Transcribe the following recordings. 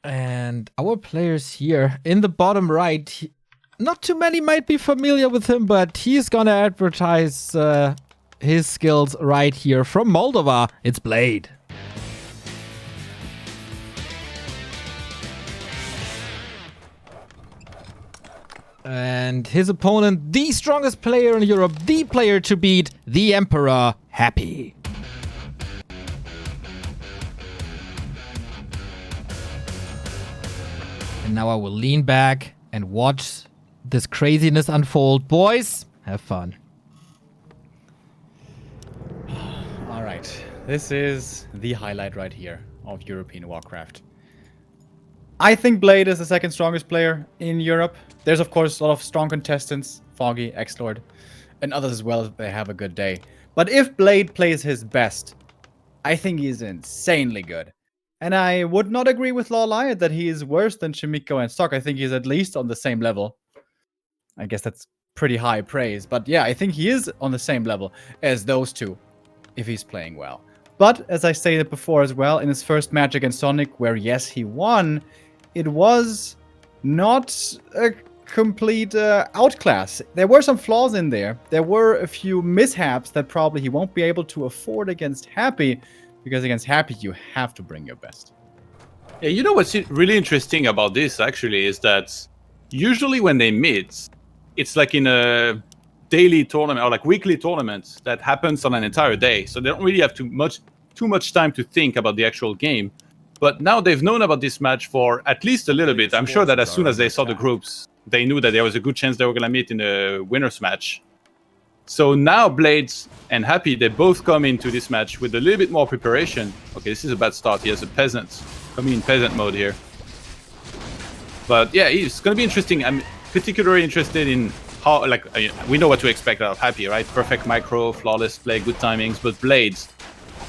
And our players here in the bottom right, not too many might be familiar with him, but he's gonna advertise his skills right here from Moldova. It's Blade. And his opponent, the strongest player in Europe, the player to beat, the Emperor, Happy. And now I will lean back and watch this craziness unfold. Boys, have fun. All right, this is the highlight right here of European Warcraft. I think Blade is the second strongest player in Europe. There's, of course, a lot of strong contestants, Foggy, X-Lord, and others as well if they have a good day. But if Blade plays his best, I think he's insanely good. And I would not agree with Lawliot that he is worse than Shimiko and Stock. I think he's at least on the same level. I guess that's pretty high praise. But yeah, I think he is on the same level as those two, if he's playing well. But, as I stated before as well, in his first match against Sonic, where yes, he won, it was not a complete outclass. There were some flaws in there. There were a few mishaps that probably he won't be able to afford against Happy, because against Happy, you have to bring your best. Yeah, you know what's really interesting about this, actually, is that usually when they meet, it's like in a daily tournament or like weekly tournament that happens on an entire day. So they don't really have too much time to think about the actual game. But now they've known about this match for at least a little bit. I'm sure that as soon as they saw the groups, they knew that there was a good chance they were going to meet in a winner's match. So now Blades and Happy, they both come into this match with a little bit more preparation. Okay, this is a bad start. He has a peasant coming in peasant mode here. But yeah, it's going to be interesting. I'm particularly interested in how, like, we know what to expect out of Happy, right? Perfect micro, flawless play, good timings. But Blades,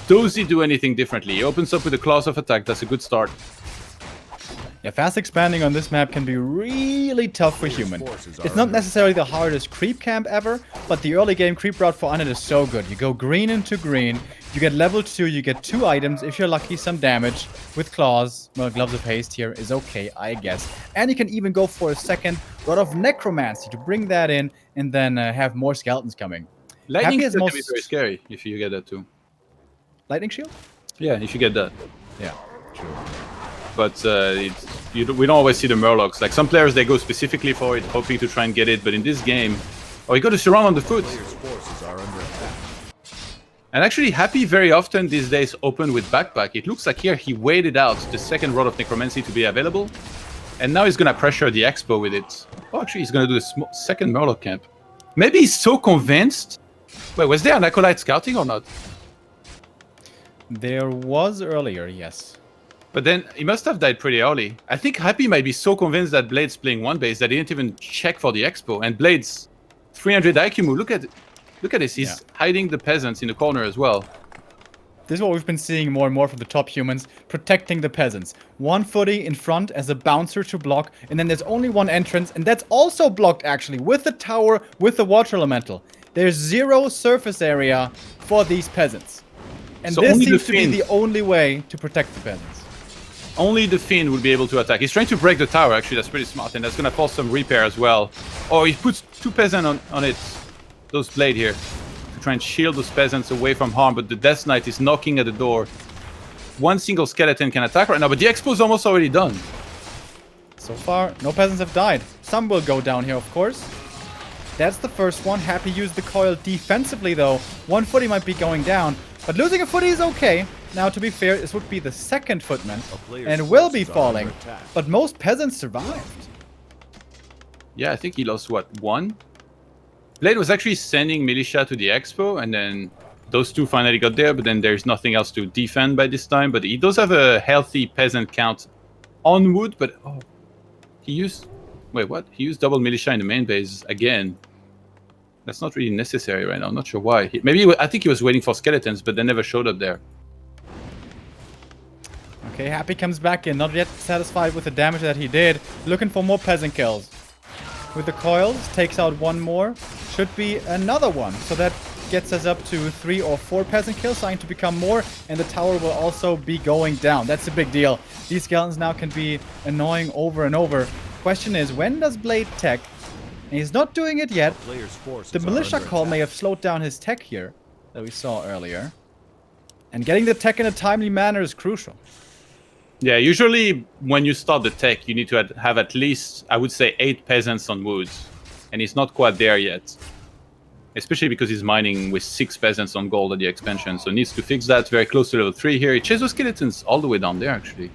does he do anything differently? He opens up with a class of attack. That's a good start. Yeah, fast expanding on this map can be really tough for human. It's not necessarily the hardest creep camp ever, but the early game creep route for Unit is so good. You go green into green, you get level 2, you get 2 items, if you're lucky some damage with claws. Well, Gloves of Haste here is okay, I guess. And you can even go for a second Rod of Necromancy to bring that in and then have more skeletons coming. Lightning Shield can be very scary if you get that too. Lightning Shield? Yeah, if you get that. Yeah, true. But we don't always see the Murlocs. Like some players, they go specifically for it, hoping to try and get it. But in this game, oh, you got to surround on the foot. And actually, Happy very often these days open with backpack. It looks like here he waited out the second Rod of Necromancy to be available, and now he's gonna pressure the Expo with it. Oh, actually, he's gonna do the second Murloc camp. Maybe he's so convinced. Wait, was there an Acolyte scouting or not? There was earlier, yes. But then he must have died pretty early. I think Happy might be so convinced that Blade's playing one base that he didn't even check for the Expo. And Blade's 300 IQ move. Look at this. He's hiding the peasants in the corner as well. This is what we've been seeing more and more from the top humans, protecting the peasants. One footy in front as a bouncer to block, and then there's only one entrance, and that's also blocked actually, with the tower, with the water elemental. There's 0 surface area for these peasants. And so this seems to be the only way to protect the peasants. Only the Fiend will be able to attack. He's trying to break the tower, actually. That's pretty smart, and that's going to force some repair as well. Oh, he puts 2 peasants on it. Those Blade here. To try and shield those peasants away from harm, but the Death Knight is knocking at the door. One single skeleton can attack right now, but the Expo is almost already done. So far, no peasants have died. Some will go down here, of course. That's the first one. Happy used the coil defensively, though. One footy might be going down, but losing a footy is okay. Now, to be fair, this would be the second footman, and will be falling. But most peasants survived. Yeah, I think he lost, what, 1? Blade was actually sending militia to the Expo, and then those 2 finally got there, but then there's nothing else to defend by this time. But he does have a healthy peasant count on wood, but oh, he used... Wait, what? He used double militia in the main base again. That's not really necessary right now. I'm not sure why. I think he was waiting for skeletons, but they never showed up there. Okay, Happy comes back in, not yet satisfied with the damage that he did. Looking for more peasant kills. With the coils, takes out 1 more. Should be another one. So that gets us up to 3 or 4 peasant kills, starting to become more, and the tower will also be going down. That's a big deal. These skeletons now can be annoying over and over. Question is, when does Blade tech? And he's not doing it yet. The militia call may have slowed down his tech here, that we saw earlier. And getting the tech in a timely manner is crucial. Yeah, usually when you start the tech, you need to have at least, I would say, 8 peasants on woods. And he's not quite there yet. Especially because he's mining with 6 peasants on gold at the expansion. So needs to fix that. Very close to level 3 here. He chases those skeletons all the way down there, actually.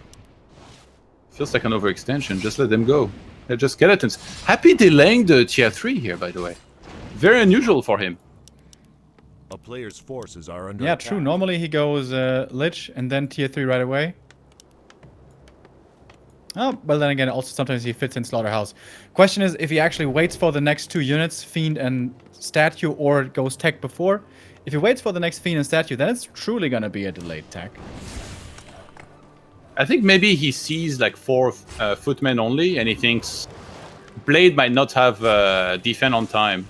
Feels like an overextension. Just let them go. They're just skeletons. Happy delaying the tier 3 here, by the way. Very unusual for him. A player's forces are under Yeah, attack. true. Normally he goes Lich and then tier 3 right away. Oh, well then again, also sometimes he fits in Slaughterhouse. Question is if he actually waits for the next 2 units, Fiend and Statue, or goes tech before. If he waits for the next Fiend and Statue, then it's truly gonna be a delayed tech. I think maybe he sees like 4 footmen only, and he thinks Blade might not have defend on time.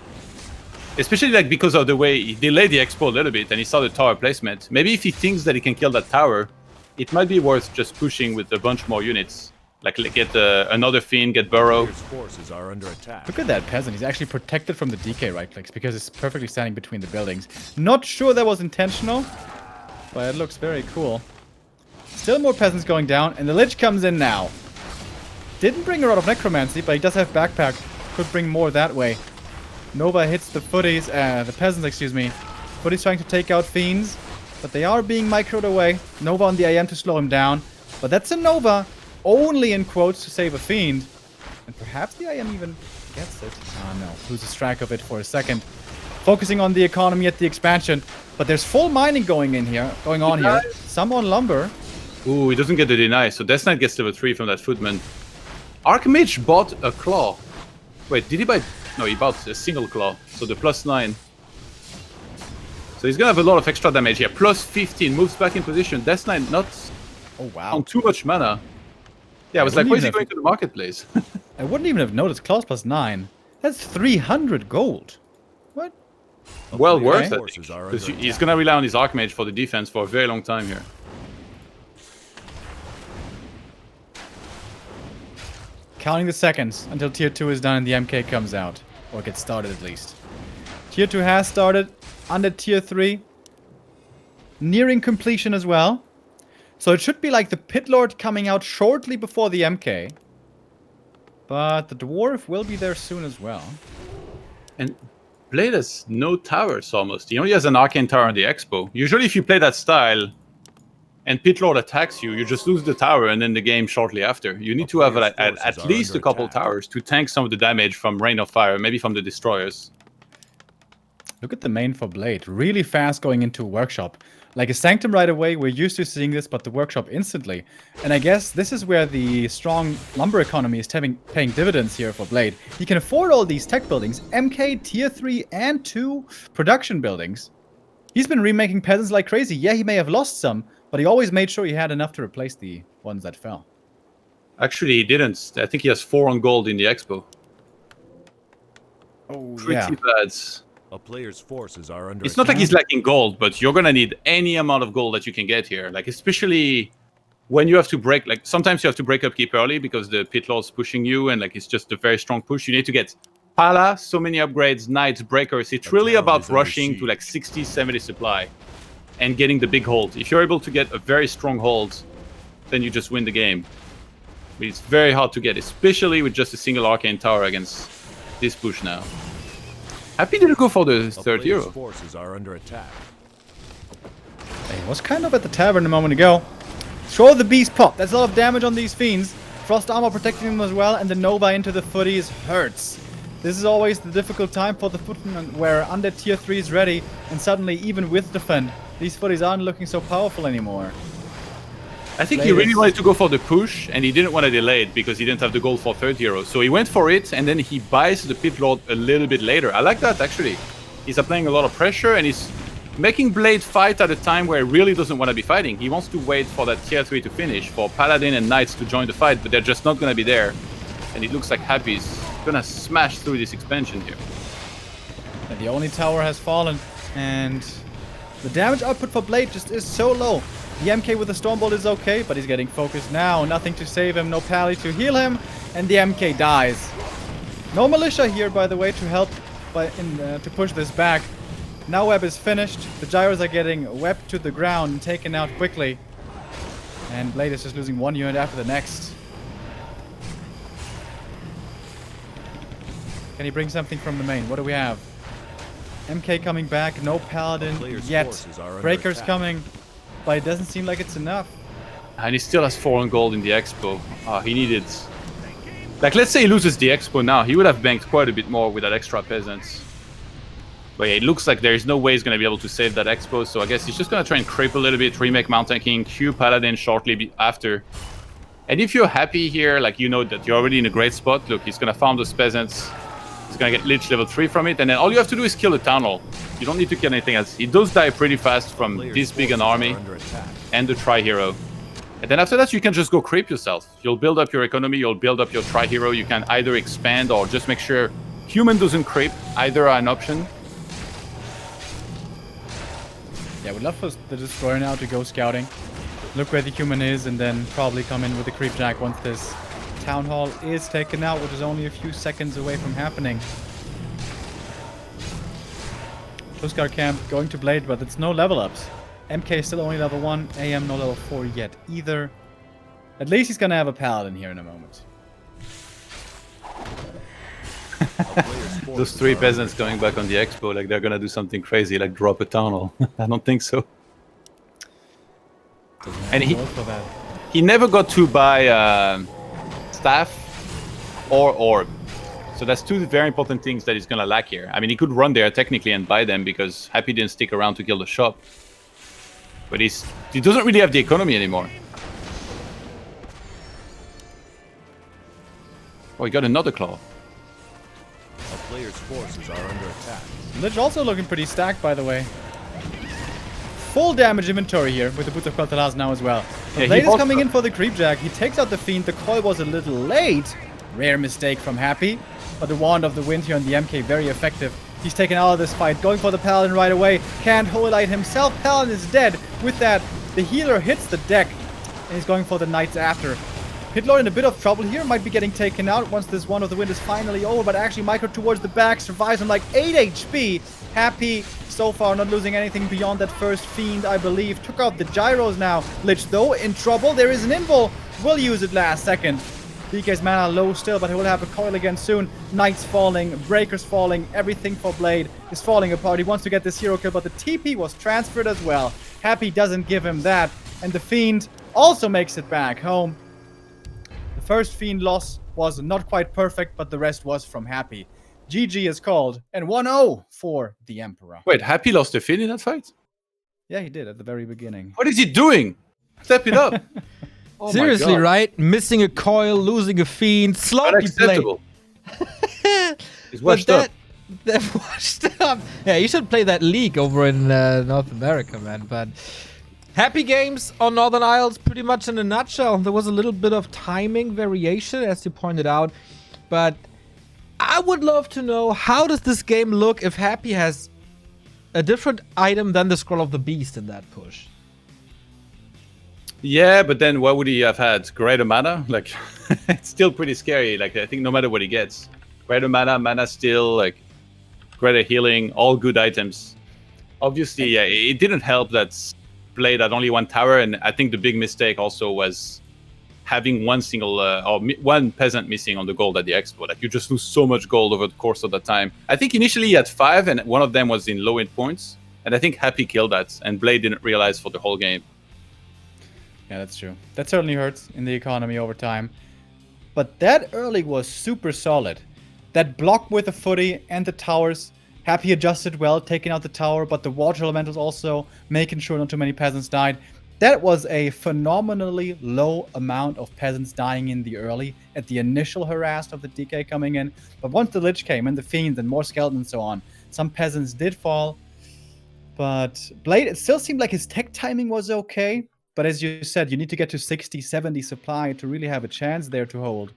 Especially like because of the way he delayed the expo a little bit, and he saw the tower placement. Maybe if he thinks that he can kill that tower, it might be worth just pushing with a bunch more units. Like get another Fiend, get Burrow. Player's forces are under attack. Look at that peasant. He's actually protected from the DK right clicks because it's perfectly standing between the buildings. Not sure that was intentional, but it looks very cool. Still more peasants going down, and the Lich comes in now. Didn't bring a lot of necromancy, but he does have backpack. Could bring more that way. Nova hits the footies, the peasants, excuse me. Footies trying to take out Fiends, but they are being microed away. Nova on the IM to slow him down, but that's a Nova, only in quotes to save a Fiend. And perhaps the IM even gets it. Ah no, loses track of it for a second. Focusing on the economy at the expansion, but there's full mining going on here. Some on lumber. Ooh, he doesn't get the deny, so Death Knight gets level 3 from that footman. Archmage bought a claw. Wait, did he buy... No, he bought a single claw, so the +9. So he's gonna have a lot of extra damage here. +15, moves back in position. Death Knight not Oh wow. on too much mana. Yeah, I was like, why is he going to the marketplace? I wouldn't even have noticed claws +9. That's 300 gold. What? Well worth it, Forces are because under he's gonna rely on his Archmage for the defense for a very long time here. Counting the seconds until tier 2 is done and the MK comes out. Or gets started at least. Tier 2 has started. Under tier 3. Nearing completion as well. So it should be like the Pit Lord coming out shortly before the MK. But the Dwarf will be there soon as well. And Blade has no towers almost. He only has an Arcane Tower on the Expo. Usually if you play that style and Pit Lord attacks you, you just lose the tower and then the game shortly after. You need to have at least a couple towers to tank some of the damage from Rain of Fire, maybe from the Destroyers. Look at the main for Blade. Really fast going into Workshop. Like a Sanctum right away, we're used to seeing this, but the Workshop instantly. And I guess this is where the strong lumber economy is paying dividends here for Blade. He can afford all these tech buildings, MK, tier 3 and 2 production buildings. He's been remaking peasants like crazy. Yeah, he may have lost some, but he always made sure he had enough to replace the ones that fell. Actually, he didn't. I think he has 4 on gold in the Expo. Oh, Pretty bad. A player's forces are under It's not like attack. he's lacking gold, but you're gonna need any amount of gold that you can get here. Like, especially when you have to break, like, sometimes you have to break upkeep early because the Pit Lord's pushing you, and, like, it's just a very strong push. You need to get Pala, so many upgrades, Knights, Breakers. It's really town about is under rushing to, like, 60, 70 supply and getting the big hold. If you're able to get a very strong hold, then you just win the game. But it's very hard to get, especially with just a single Arcane Tower against this push now. Happy to go for the A third player's hero. forces are under attack. He was kind of at the tavern a moment ago. Show the beast pop. That's a lot of damage on these fiends. Frost armor protecting them as well, and the Nova into the footies hurts. This is always the difficult time for the footman, where under tier 3 is ready, and suddenly even with defend, these footies aren't looking so powerful anymore. I think he really wanted to go for the push, and he didn't want to delay it because he didn't have the gold for third hero. So he went for it, and then he buys the Pit Lord a little bit later. I like that, actually. He's applying a lot of pressure, and he's making Blade fight at a time where he really doesn't want to be fighting. He wants to wait for that tier 3 to finish, for Paladin and Knights to join the fight, but they're just not going to be there. And it looks like Happy's going to smash through this expansion here. And the only tower has fallen. And the damage output for Blade just is so low. The MK with the Stormbolt is okay, but he's getting focused now. Nothing to save him, no pally to heal him, and the MK dies. No militia here, by the way, to help to push this back. Now web is finished. The gyros are getting webbed to the ground and taken out quickly. And Blade is just losing one unit after the next. Can he bring something from the main? What do we have? MK coming back, no paladin yet. Breakers coming, but it doesn't seem like it's enough. And he still has 4 on gold in the expo. He needed... Like, let's say he loses the expo now. He would have banked quite a bit more with that extra peasants. But yeah, it looks like there is no way he's going to be able to save that expo. So I guess he's just going to try and creep a little bit, remake Mountain King, Q Paladin shortly after. And if you're happy here, like you know that you're already in a great spot. Look, he's going to farm those peasants. He's going to get Lich level 3 from it. And then all you have to do is kill the Town Hall. You don't need to kill anything else. He does die pretty fast from this big an army and the Tri-Hero. And then after that, you can just go creep yourself. You'll build up your economy, you'll build up your Tri-Hero. You can either expand or just make sure human doesn't creep. Either are an option. Yeah, we'd love for the Destroyer now to go scouting. Look where the human is and then probably come in with the Creep Jack once this Town Hall is taken out, which is only a few seconds away from happening. Tuskar camp going to Blade, but it's no level ups. MK still only level 1, AM no level 4 yet either. At least he's gonna have a Paladin here in a moment. Those 3 peasants going back on the expo, like they're gonna do something crazy, like drop a Town Hall. I don't think so. And he never got to buy staff or orb. So that's 2 very important things that he's gonna lack here. I mean, he could run there technically and buy them because Happy didn't stick around to kill the shop. But he doesn't really have the economy anymore. Oh, he got another claw. A player's forces are under attack. Lich also looking pretty stacked, by the way. Full damage inventory here with the Boots of Quel'Thalas now as well. The Blade is coming in for the Creep Jack. He takes out the Fiend. The coil was a little late. Rare mistake from Happy. But the Wand of the Wind here on the MK, very effective. He's taken out of this fight, going for the Paladin right away. Can't Holy Light himself. Paladin is dead. With that, the healer hits the deck. And he's going for the Knights after. Hitlord in a bit of trouble here, might be getting taken out once this Wand of the Wind is finally over, but actually Micro towards the back, survives on like 8 HP. Happy so far, not losing anything beyond that first Fiend, I believe. Took out the Gyros now. Lich, though, in trouble. There is an invul. Will use it last second. DK's mana low still, but he will have a coil again soon. Knights falling, Breakers falling, everything for Blade is falling apart. He wants to get this hero kill, but the TP was transferred as well. Happy doesn't give him that, and the Fiend also makes it back home. The first Fiend loss was not quite perfect, but the rest was from Happy. GG is called, and 1-0 for the Emperor. Wait, Happy lost a Fiend in that fight? Yeah, he did at the very beginning. What is he doing? Step it up. Oh seriously, right? Missing a coil, losing a Fiend, sloppy play. He's washed up. They're washed up. Yeah, you should play that league over in North America, man. But happy games on Northern Isles, pretty much in a nutshell. There was a little bit of timing variation, as you pointed out. But I would love to know, how does this game look if Happy has a different item than the Scroll of the Beast in that push? Yeah, but then what would he have had? Greater mana? Like, it's still pretty scary. Like, I think no matter what he gets. Greater mana, mana steal, like, greater healing, all good items. Obviously, yeah, it didn't help that Blade had only 1 tower, and I think the big mistake also was having one single, or one peasant missing on the gold at the expo. Like, you just lose so much gold over the course of that time. I think initially he had 5, and one of them was in low end points. And I think Happy killed that, and Blade didn't realize for the whole game. Yeah, that's true. That certainly hurts in the economy over time. But that early was super solid. That block with the footy and the towers, Happy adjusted well, taking out the tower, but the water elementals also making sure not too many peasants died. That was a phenomenally low amount of peasants dying in the early at the initial harass of the DK coming in. But once the Lich came and the Fiends and more skeletons and so on, some peasants did fall. But Blade, it still seemed like his tech timing was okay. But as you said, you need to get to 60, 70 supply to really have a chance there to hold.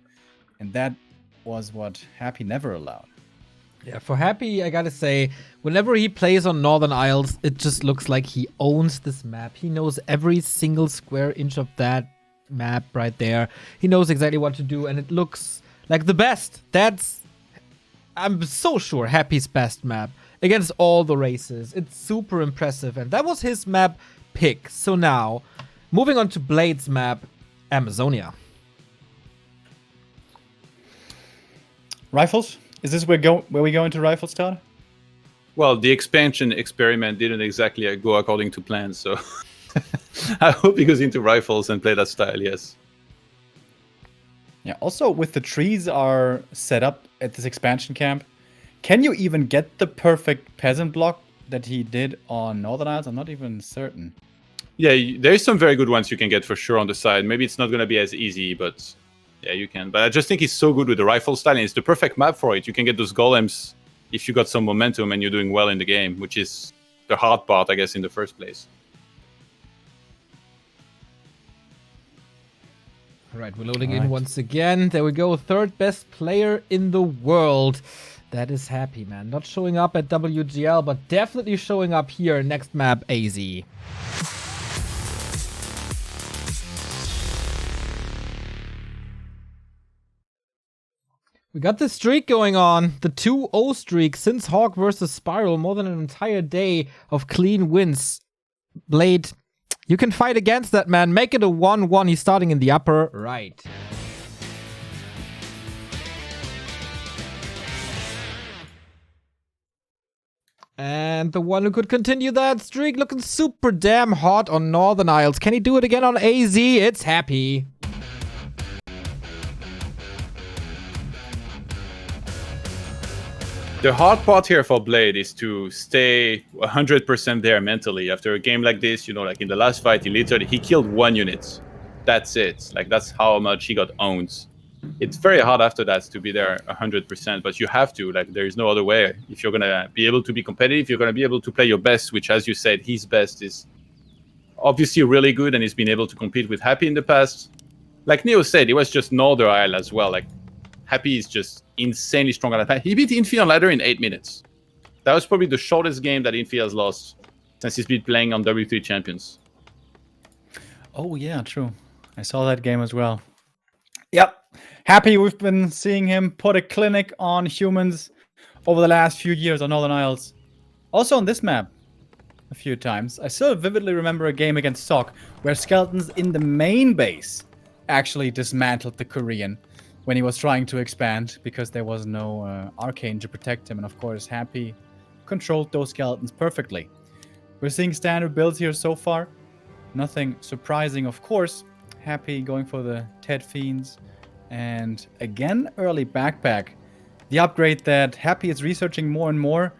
And that was what Happy never allowed. Yeah, for Happy, I gotta say, whenever he plays on Northern Isles, it just looks like he owns this map. He knows every single square inch of that map right there. He knows exactly what to do, and it looks like the best. I'm so sure, Happy's best map against all the races. It's super impressive, and that was his map pick. So now, moving on to Blade's map, Amazonia. Rifles? Is this where we go into rifles, Todd? Well, the expansion experiment didn't exactly go according to plan, so I hope he goes into rifles and play that style, yes. Yeah, also with the trees are set up at this expansion camp, can you even get the perfect peasant block that he did on Northern Isles? I'm not even certain. Yeah, there's some very good ones you can get for sure on the side. Maybe it's not going to be as easy, but yeah, you can. But I just think he's so good with the rifle style, and it's the perfect map for it. You can get those golems if you got some momentum and you're doing well in the game, which is the hard part, I guess, in the first place. All right, we're loading in once again. There we go. Third best player in the world. That is Happy, man. Not showing up at WGL, but definitely showing up here. Next map, AZ. We got this streak going on. The 2-0 streak since Hawk versus Spiral. More than an entire day of clean wins. Blade, you can fight against that, man. Make it a 1-1. He's starting in the upper right. And the one who could continue that streak, looking super damn hot on Northern Isles. Can he do it again on AZ? It's Happy. The hard part here for Blade is to stay 100% there mentally. After a game like this, you know, like in the last fight, he killed 1 unit. That's it. Like, that's how much he got owned. It's very hard after that to be there 100%, but you have to. Like, there is no other way. If you're going to be able to be competitive, you're going to be able to play your best, which, as you said, his best is obviously really good, and he's been able to compete with Happy in the past. Like Neo said, it was just Northern Isle as well. Like, Happy is just insanely strong on that. He beat Infi on ladder in 8 minutes. That was probably the shortest game that Infi has lost since he's been playing on W3 Champions. Oh, yeah, true. I saw that game as well. Yep. Happy we've been seeing him put a clinic on humans over the last few years on Northern Isles. Also on this map a few times. I still vividly remember a game against Sok where Skeletons in the main base actually dismantled the Korean when he was trying to expand because there was no arcane to protect him. And of course, Happy controlled those skeletons perfectly. We're seeing standard builds here so far. Nothing surprising, of course. Happy going for the Ted Fiends. And again, early backpack. The upgrade that Happy is researching more and more.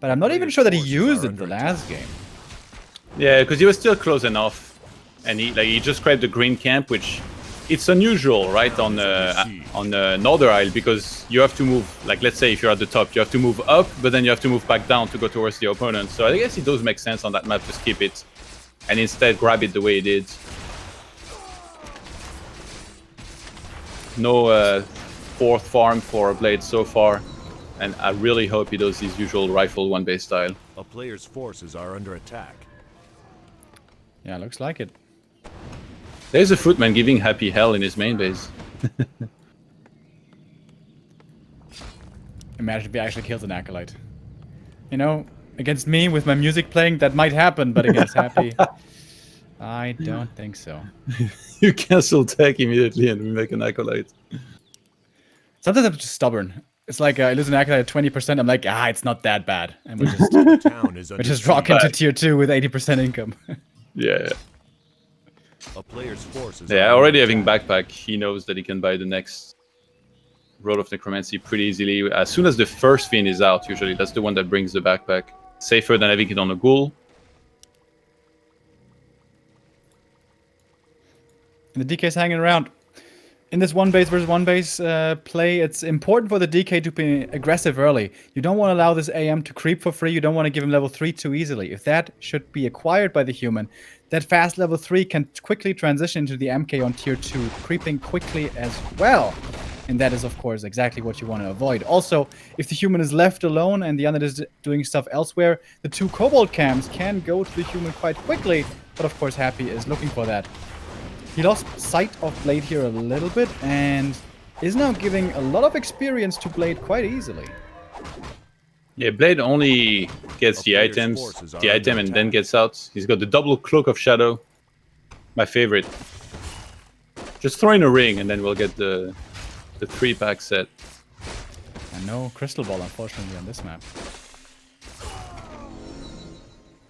But I'm not even sure that he used it the last game. Yeah, because he was still close enough. And he just grabbed the green camp, which... It's unusual, right, on Northern Isle, because you have to move, like, let's say if you're at the top, you have to move up, but then you have to move back down to go towards the opponent. So I guess it does make sense on that map to skip it, and instead grab it the way he did. No fourth farm for Blade so far, and I really hope he does his usual rifle one-base style. A player's forces are under attack. Yeah, looks like it. There's a footman giving Happy hell in his main base. Imagine if he actually kills an Acolyte. You know, against me with my music playing, that might happen, but against Happy, I don't think so. You cancel tech immediately and we make an Acolyte. Sometimes I'm just stubborn. It's like I lose an Acolyte at 20%, I'm like, it's not that bad. And we just, we just rock into tier 2 with 80% income. Yeah. A player's forces. Yeah, already having backpack, he knows that he can buy the next Road of Necromancy pretty easily. As soon as the first Fiend is out, usually that's the one that brings the backpack. Safer than having it on a ghoul. And the DK's hanging around. In this one base versus one base play, it's important for the DK to be aggressive early. You don't want to allow this AM to creep for free. You don't want to give him level 3 too easily. If that should be acquired by the human, that fast level 3 can quickly transition into the MK on tier 2, creeping quickly as well. And that is, of course, exactly what you want to avoid. Also, if the human is left alone and the unit is doing stuff elsewhere, the 2 Kobold camps can go to the human quite quickly. But, of course, Happy is looking for that. He lost sight of Blade here a little bit and is now giving a lot of experience to Blade quite easily. Yeah, Blade only gets the item and then gets out. He's got the double Cloak of Shadow. My favorite. Just throw in a ring and then we'll get the 3-pack set. And no Crystal Ball, unfortunately, on this map.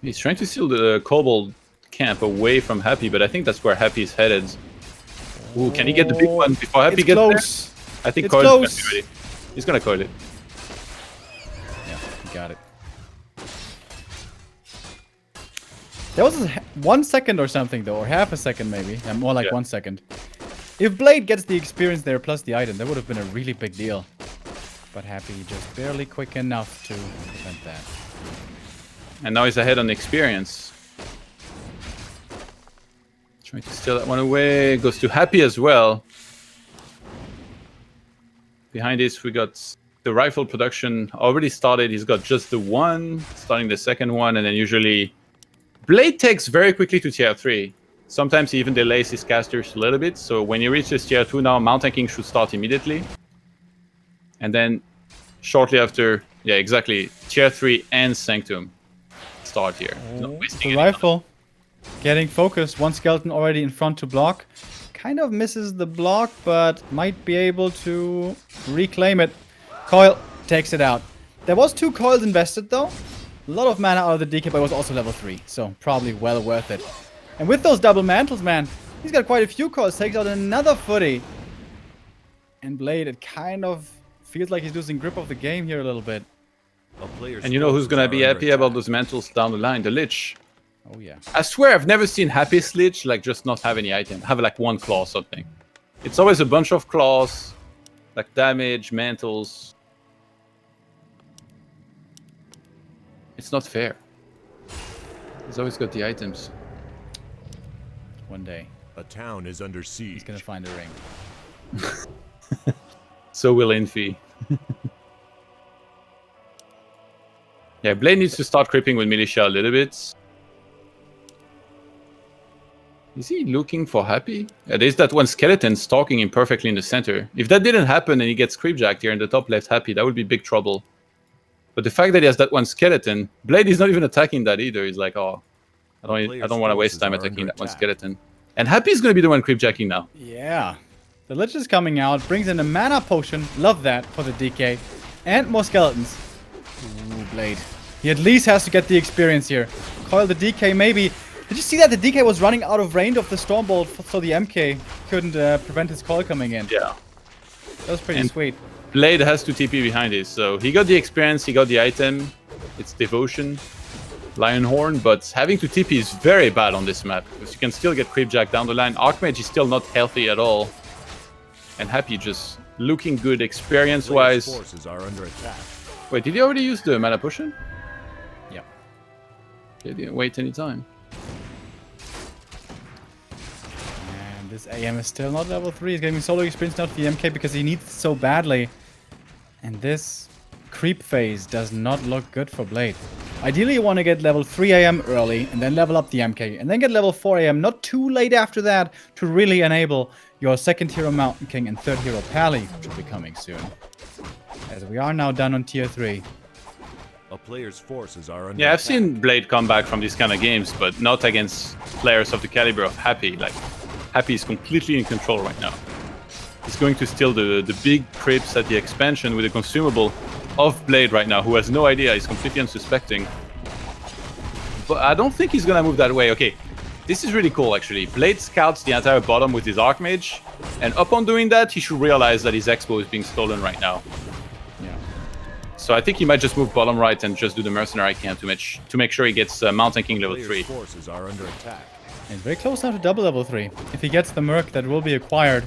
He's trying to steal the Kobold camp away from Happy, but I think that's where Happy's headed. Ooh, can he get the big one before Happy gets close. there? I think It's Coil's close. ready. He's gonna coil it. Yeah, he got it. There was 1 second or something, though, or half a second maybe. Yeah, more like 1 second. If Blade gets the experience there plus the item, that would have been a really big deal. But Happy just barely quick enough to prevent that. And now he's ahead on experience. Trying to steal that one away. Goes to Happy as well. Behind this, we got the rifle production already started. He's got just the one, starting the second one, and then usually Blade takes very quickly to tier 3. Sometimes he even delays his casters a little bit. So when he reaches tier 2 now, Mount Tanking should start immediately. And then shortly after, yeah, exactly, tier 3 and Sanctum start here. Not wasting The any rifle getting focused. 1 skeleton already in front to block. Kind of misses the block, but might be able to reclaim it. Coil takes it out. There was 2 coils invested though. A lot of mana out of the DK, but it was also level 3. So probably well worth it. And with those double mantles, man, he's got quite a few coils. Takes out another footy. And Blade, it kind of feels like he's losing grip of the game here a little bit. And you know who's gonna be happy about those mantles down the line? The Lich. Oh yeah. I swear I've never seen Happy's Lich like just not have any item. Have like 1 claw or something. It's always a bunch of claws, like damage, mantles. It's not fair. He's always got the items. One day, A town is under siege. he's gonna find a ring. So will Infi. Yeah, Blade needs to start creeping with Militia a little bit. Is he looking for Happy? Yeah, there's that one skeleton stalking him perfectly in the center. If that didn't happen and he gets creepjacked here in the top left Happy, that would be big trouble. But the fact that he has that one skeleton, Blade is not even attacking that either. He's like, oh, I don't want to waste time attacking that one skeleton. And Happy's going to be the one creepjacking now. Yeah. The Lich is coming out, brings in a mana potion. Love that for the DK. And more skeletons. Ooh, Blade. He at least has to get the experience here. Coil the DK maybe. Did you see that? The DK was running out of range of the Stormbolt, so the MK couldn't prevent his coil coming in. Yeah. That was pretty sweet. Blade has to TP behind this, so he got the experience, he got the item. It's Devotion, Lionhorn, but having to TP is very bad on this map, because you can still get creepjack down the line. Archmage is still not healthy at all. And Happy just looking good experience-wise. Forces are under attack. Wait, did he already use the mana potion? Yeah. He didn't wait any time. And this AM is still not level 3. He's getting solo experience now to the MK because he needs it so badly. And this creep phase does not look good for Blade. Ideally, you want to get level 3 AM early and then level up the MK. And then get level 4 AM not too late after that to really enable your 2nd hero Mountain King and 3rd hero Pally, which will be coming soon. As we are now done on tier 3. A player's forces are under Yeah, I've attack. seen Blade come back from these kind of games, but not against players of the caliber of Happy. Like, Happy is completely in control right now. He's going to steal the big creeps at the expansion with a consumable of Blade right now, who has no idea. He's completely unsuspecting. But I don't think he's gonna move that way. Okay, this is really cool, actually. Blade scouts the entire bottom with his Archmage, and upon doing that, he should realize that his Expo is being stolen right now. Yeah. So I think he might just move bottom right and just do the Mercenary camp to make sure he gets Mountain King level 3. Player's forces are under attack. And very close now to double level 3. If he gets the Merc, that will be acquired.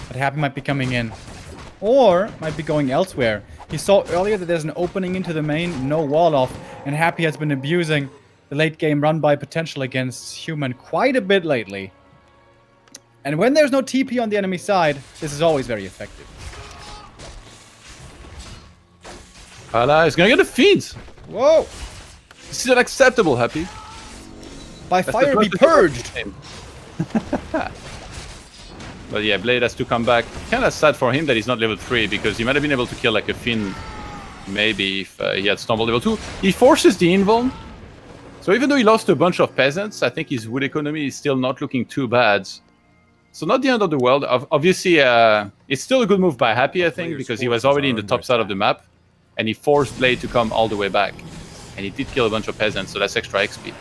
But Happy might be coming in. Or might be going elsewhere. He saw earlier that there's an opening into the main, no wall off, and Happy has been abusing the late game run by potential against human quite a bit lately. And when there's no TP on the enemy side, this is always very effective. Pala is gonna get a feed. Whoa! This is unacceptable, Happy. By That's fire the be first purged! But yeah, Blade has to come back. Kind of sad for him that he's not level 3, because he might have been able to kill like a Finn, maybe, if he had stumbled level 2. He forces the invuln. So even though he lost a bunch of peasants, I think his wood economy is still not looking too bad. So not the end of the world. Obviously, it's still a good move by Happy, I think, because he was already in the top side of the map, and he forced Blade to come all the way back. And he did kill a bunch of peasants, so that's extra XP.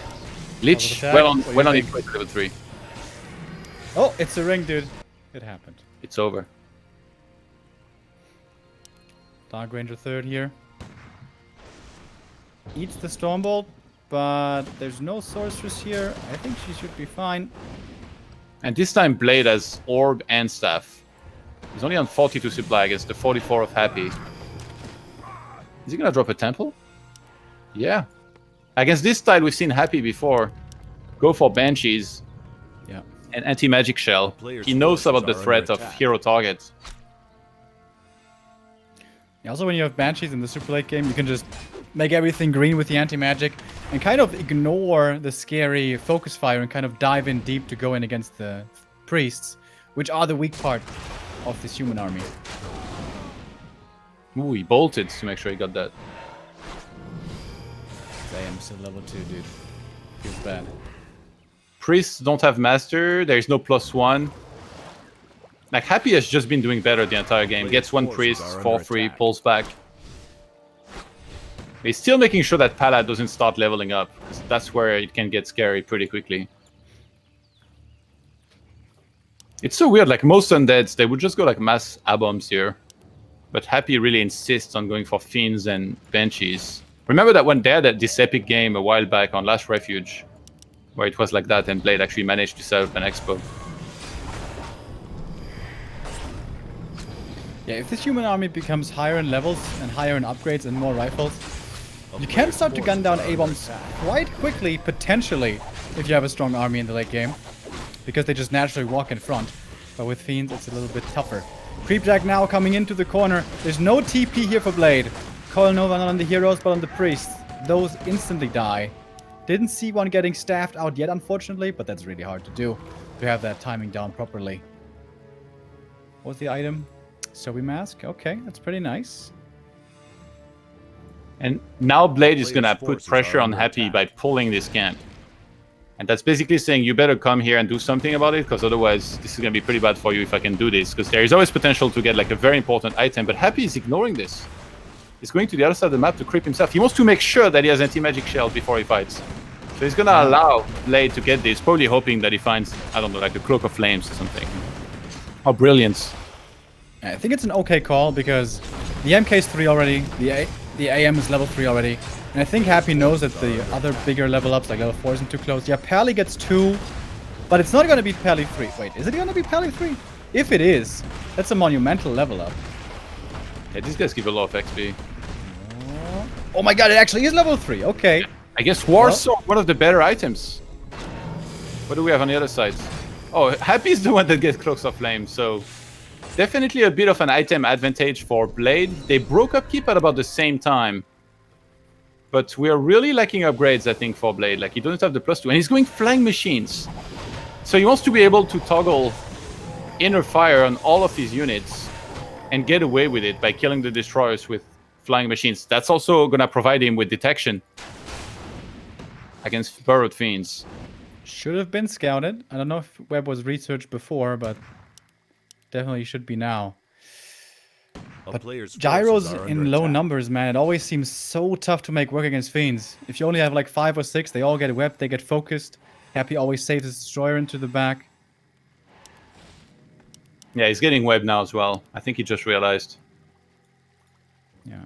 Lich, well on his way to level 3. Oh, it's a ring, dude. It happened. It's over. Dark Ranger third here. Eats the Stormbolt, but there's no sorceress here. I think she should be fine. And this time Blade has Orb and Staff. He's only on 42 supply against the 44 of Happy. Is he gonna drop a Temple? Yeah. Against this style we've seen Happy before. Go for Banshees. Yeah. And Anti-Magic Shell. He knows about the threat of hero targets. Yeah, also when you have Banshees in the super late game, you can just make everything green with the anti-magic and kind of ignore the scary focus fire and kind of dive in deep to go in against the priests, which are the weak part of this human army. Ooh, he bolted to make sure he got that. I am still level 2, dude. Feels bad. Priests don't have Master, there is no +1. Like, Happy has just been doing better the entire game. Gets one Priest for free, pulls back. He's still making sure that Pala doesn't start leveling up. That's where it can get scary pretty quickly. It's so weird, like most undeads, they would just go like mass Aboms here. But Happy really insists on going for Fiends and Banshees. Remember that when they had this epic game a while back on Last Refuge, where it was like that and Blade actually managed to set up an expo. Yeah, if this human army becomes higher in levels and higher in upgrades and more rifles, you can start to gun down A-bombs quite quickly, potentially, if you have a strong army in the late game. Because they just naturally walk in front. But with Fiends, it's a little bit tougher. Creepjack now coming into the corner. There's no TP here for Blade. Coil Nova not on the heroes, but on the priests. Those instantly die. Didn't see one getting staffed out yet, unfortunately, but that's really hard to do. To have that timing down properly. What's the item? Sobi Mask? Okay, that's pretty nice. And now Blade is gonna put pressure on Happy by pulling this camp. And that's basically saying you better come here and do something about it, because otherwise this is gonna be pretty bad for you if I can do this, because there is always potential to get like a very important item, but Happy is ignoring this. He's going to the other side of the map to creep himself. He wants to make sure that he has anti-magic shell before he fights. So he's gonna allow Blade to get this, probably hoping that he finds, I don't know, like the Cloak of Flames or something. Or Brilliance. I think it's an okay call, because the MK is 3 already, the AM is level 3 already, and I think Happy knows that the other bigger level ups, like level 4, isn't too close. Yeah, Pally gets 2, but it's not gonna beat Pally 3. Wait, is it gonna beat Pally 3? If it is, that's a monumental level up. Yeah, these guys give a lot of XP. Oh my god, it actually is level 3, okay. I guess War Sword, one of the better items. What do we have on the other side? Oh, Happy is the one that gets Cloaks of Flame, so definitely a bit of an item advantage for Blade. They broke upkeep at about the same time. But we are really lacking upgrades, I think, for Blade. Like, he doesn't have the +2, and he's going Flying Machines. So he wants to be able to toggle Inner Fire on all of his units and get away with it by killing the Destroyers with Flying Machines. That's also going to provide him with detection against Burrowed Fiends. Should have been scouted. I don't know if Web was researched before, but definitely should be now. But gyros in low numbers, man, it always seems so tough to make work against Fiends. If you only have like 5 or 6, they all get webbed, they get focused. Happy always saves his Destroyer into the back. Yeah, he's getting webbed now as well. I think he just realized. Yeah.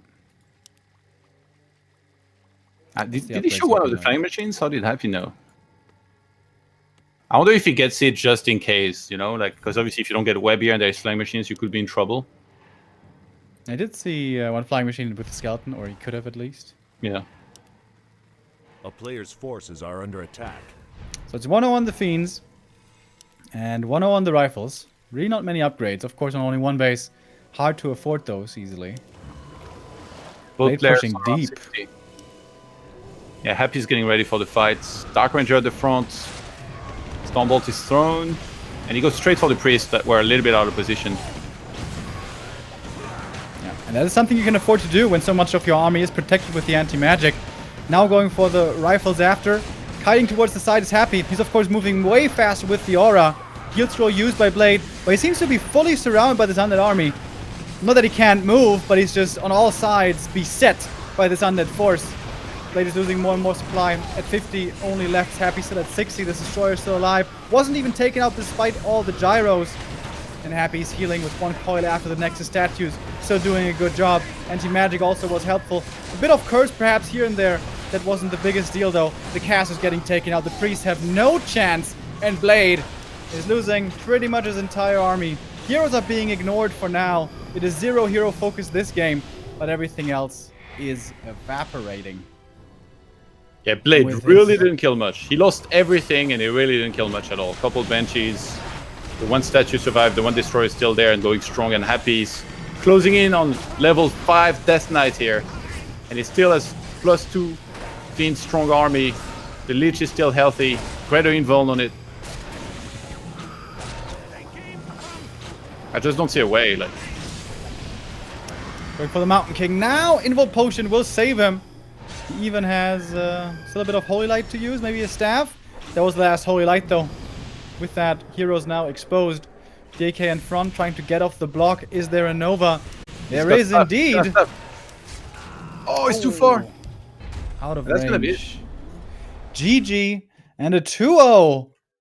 Did he show one of the Flying Machines? How did Happy know? I wonder if he gets it just in case, you know, like, because obviously if you don't get web here and there's Flying Machines, you could be in trouble. I did see one Flying Machine with a skeleton, or he could have at least. Yeah. A player's forces are under attack. So it's 1-0 on the Fiends, and 1-0 on the Rifles. Really not many upgrades. Of course, on only one base. Hard to afford those easily. Both Blade players pushing are around deep. 60. Yeah, Happy's getting ready for the fight. Dark Ranger at the front. Stormbolt is thrown. And he goes straight for the Priest that were a little bit out of position. Yeah, and that is something you can afford to do when so much of your army is protected with the anti-magic. Now going for the rifles after. Kiting towards the side is Happy. He's of course moving way faster with the aura. Heal throw used by Blade, but he seems to be fully surrounded by this undead army. Not that he can't move, but he's just on all sides beset by this undead force. Blade is losing more and more supply. At 50, only left. Happy still at 60. This Destroyer still alive. Wasn't even taken out despite all the gyros. And Happy's healing with one coil after the Nexus statues. Still doing a good job. Anti-magic also was helpful. A bit of curse perhaps here and there. That wasn't the biggest deal though. The cast is getting taken out. The priests have no chance. And Blade is losing pretty much his entire army. Heroes are being ignored for now. It is 0 hero focus this game. But everything else is evaporating. Yeah, Blade really didn't kill much. He lost everything and he really didn't kill much at all. Couple Banshees. The one statue survived, the one Destroyer is still there and going strong, and Happy's closing in on level 5 Death Knight here. And he still has +2 Fiend strong army. The Leech is still healthy. Greater Invuln on it. I just don't see a way. Like, going for the Mountain King now. Invul Potion will save him. He even has still a bit of Holy Light to use, maybe a staff. That was the last Holy Light though. With that, heroes now exposed. DK in front, trying to get off the block. Is there a Nova? There is indeed. oh, it's too far. Out of That's gonna be range. GG and a 2-0